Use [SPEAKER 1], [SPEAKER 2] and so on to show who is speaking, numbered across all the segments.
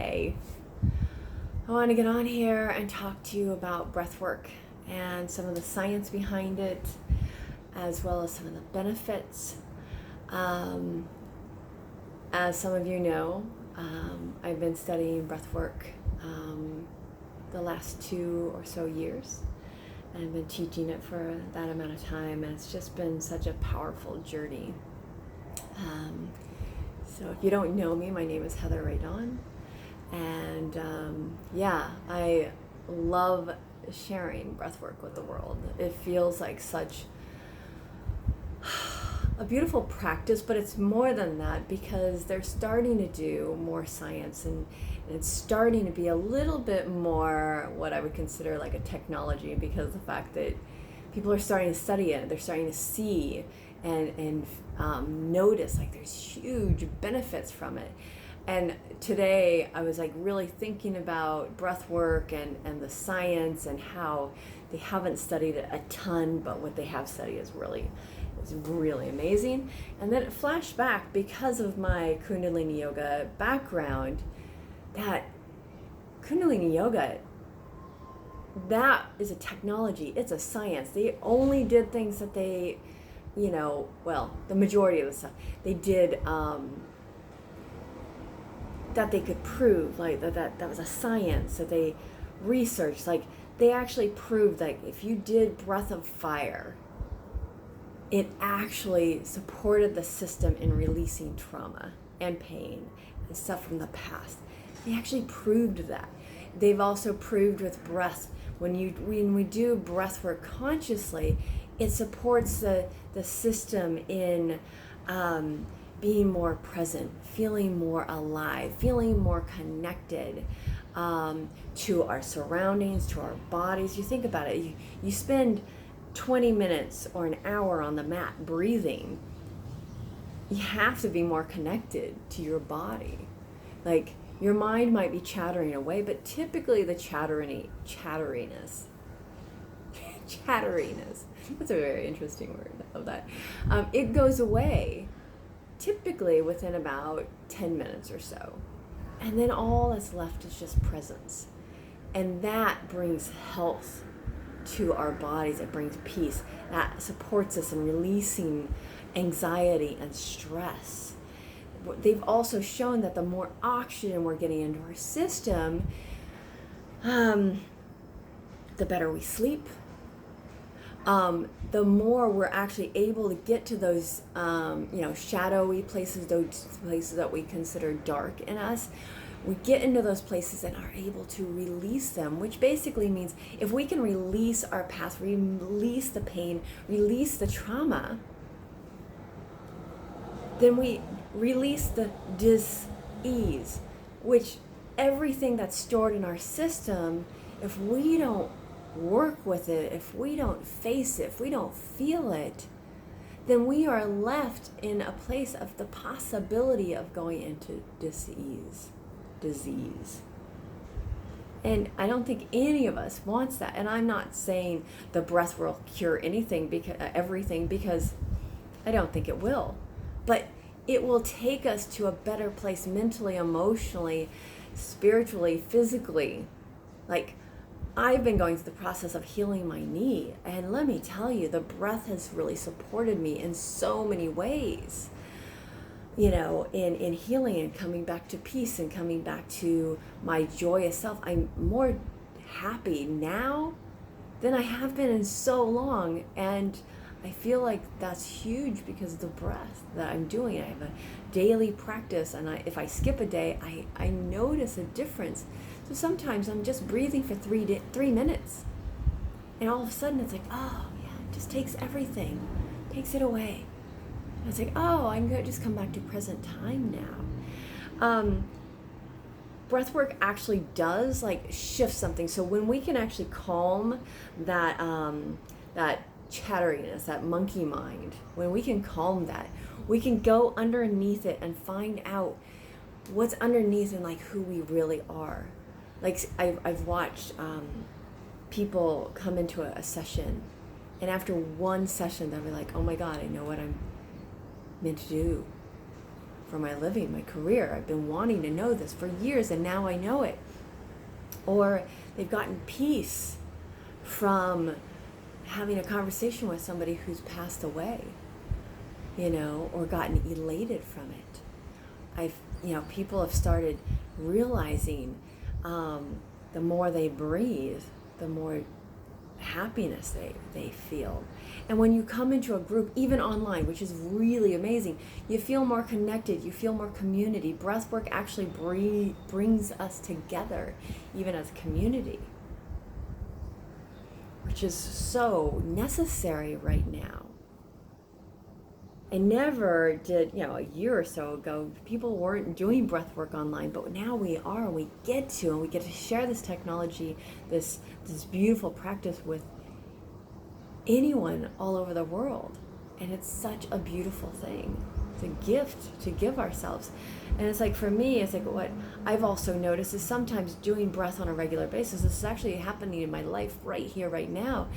[SPEAKER 1] today I want to get on here and talk to you about breathwork and some of the science behind it, as well as some of the benefits. As some of you know, I've been studying breathwork the last 2 or so years, and I've been teaching it for that amount of time, and it's just been such a powerful journey. So if you don't know me, my name is Heather Raydon, and I love sharing breathwork with the world. It feels like such a beautiful practice, but it's more than that, because they're starting to do more science, and it's starting to be a little bit more what I would consider like a technology, because of the fact that people are starting to study it, they're starting to see and notice like there's huge benefits from it. And today I was like really thinking about breath work and the science, and how they haven't studied it a ton, but what they have studied is really amazing. And then it flashed back, because of my Kundalini yoga background, that Kundalini yoga, that is a technology, it's a science. They only did things that they, the majority of the stuff they did that they could prove, like that was a science that they researched. Like they actually proved like if you did breath of fire, it actually supported the system in releasing trauma and pain and stuff from the past. They actually proved that. They've also proved with breath, when we do breath work consciously, it supports the system in being more present, feeling more alive, feeling more connected to our surroundings, to our bodies. You think about it, you spend 20 minutes or an hour on the mat breathing. You have to be more connected to your body. Like your mind might be chattering away, but typically the chatteriness, that's a very interesting word, I love that. It goes away typically within about 10 minutes or so. And then all that's left is just presence. And that brings health to our bodies. It brings peace. That supports us in releasing anxiety and stress. They've also shown that the more oxygen we're getting into our system, the better we sleep. The more we're actually able to get to those, shadowy places, those places that we consider dark in us. We get into those places and are able to release them, which basically means if we can release our past, release the pain, release the trauma, then we release the dis-ease, which everything that's stored in our system, if we don't work with it, if we don't face it, if we don't feel it, then we are left in a place of the possibility of going into disease. And I don't think any of us wants that. And I'm not saying the breath will cure everything, because I don't think it will. But it will take us to a better place mentally, emotionally, spiritually, physically. Like, I've been going through the process of healing my knee, and let me tell you, the breath has really supported me in so many ways, in healing and coming back to peace and coming back to my joyous self. I'm more happy now than I have been in so long, and I feel like that's huge because of the breath that I'm doing. I have a daily practice, and if I skip a day, I notice a difference. So sometimes I'm just breathing for 3 minutes, and all of a sudden it's like, oh yeah, it just takes everything, takes it away. And it's like, oh, I'm going to just come back to present time now. Breath work actually does like shift something. So when we can actually calm that chatteriness, that monkey mind, when we can calm that, we can go underneath it and find out what's underneath and like who we really are. Like I've watched people come into a session, and after one session they'll be like, oh my God, I know what I'm meant to do. for my living, my career. I've been wanting to know this for years, and now I know it. Or they've gotten peace from having a conversation with somebody who's passed away, or gotten elated from it. People have started realizing the more they breathe, the more happiness they feel. And when you come into a group, even online, which is really amazing, you feel more connected, you feel more community. Breathwork actually brings us together, even as a community, which is so necessary right now. I never did, a year or so ago, people weren't doing breath work online, but now we are, and we get to share this technology, this beautiful practice with anyone all over the world. And it's such a beautiful thing. It's a gift to give ourselves. And it's like, for me, it's like what I've also noticed is sometimes doing breath on a regular basis. This is actually happening in my life right here, right now.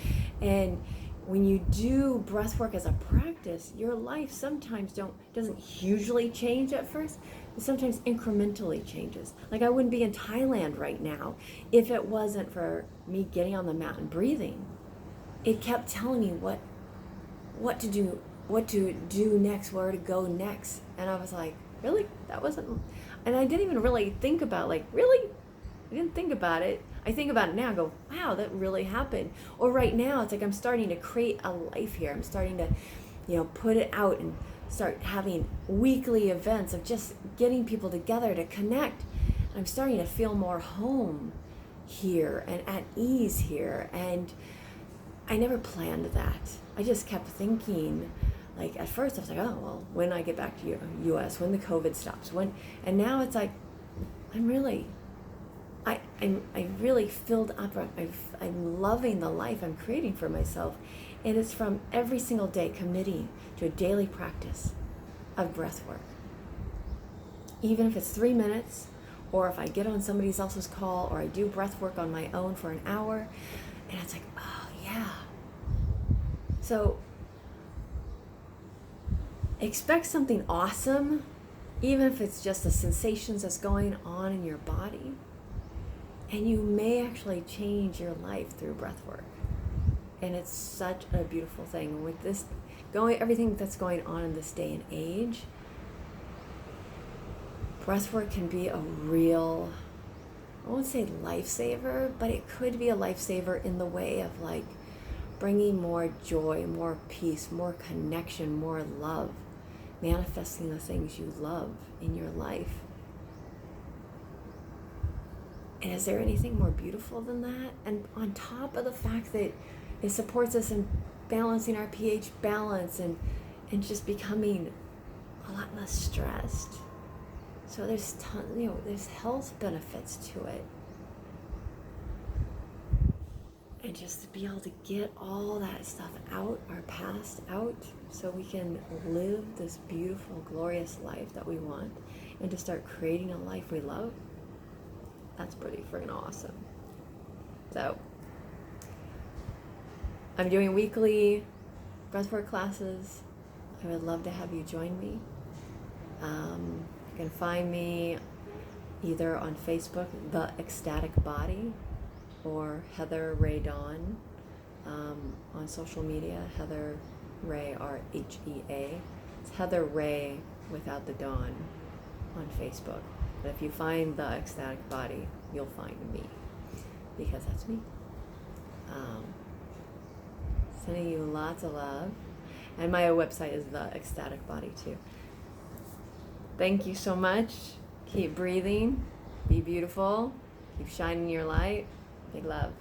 [SPEAKER 1] And when you do breath work as a practice, your life sometimes doesn't hugely change at first, but sometimes incrementally changes. Like, I wouldn't be in Thailand right now if it wasn't for me getting on the mat and breathing. It kept telling me what to do next, where to go next. And I was like, really? That wasn't, and I didn't even really think about, really? I didn't think about it. I think about it now and go, wow, that really happened. Or right now, it's like I'm starting to create a life here. I'm starting to, put it out and start having weekly events of just getting people together to connect. I'm starting to feel more home here and at ease here. And I never planned that. I just kept thinking, at first I was like, oh, well, when I get back to U.S., when the COVID stops, and now it's like, I'm really filled up. I'm loving the life I'm creating for myself. And it's from every single day committing to a daily practice of breath work. Even if it's 3 minutes, or if I get on somebody else's call, or I do breath work on my own for an hour, and it's like, oh yeah. So expect something awesome, even if it's just the sensations that's going on in your body. And you may actually change your life through breath work. And it's such a beautiful thing. With this everything that's going on in this day and age, breath work can be a real, I won't say lifesaver, but it could be a lifesaver in the way of bringing more joy, more peace, more connection, more love, manifesting the things you love in your life. And is there anything more beautiful than that? And on top of the fact that it supports us in balancing our pH balance and just becoming a lot less stressed. So there's there's health benefits to it. And just to be able to get all that stuff out, our past out, so we can live this beautiful, glorious life that we want, and to start creating a life we love. That's pretty friggin' awesome. So, I'm doing weekly breathwork classes. I would love to have you join me. You can find me either on Facebook, The Ecstatic Body, or Heather Ray Dawn on social media. Heather Ray, R-H-E-A. It's Heather Ray without the Dawn on Facebook. But if you find The Ecstatic Body, you'll find me, because that's me. Sending you lots of love. And my website is The Ecstatic Body too. Thank you so much. Keep breathing. Be beautiful. Keep shining your light. Big love.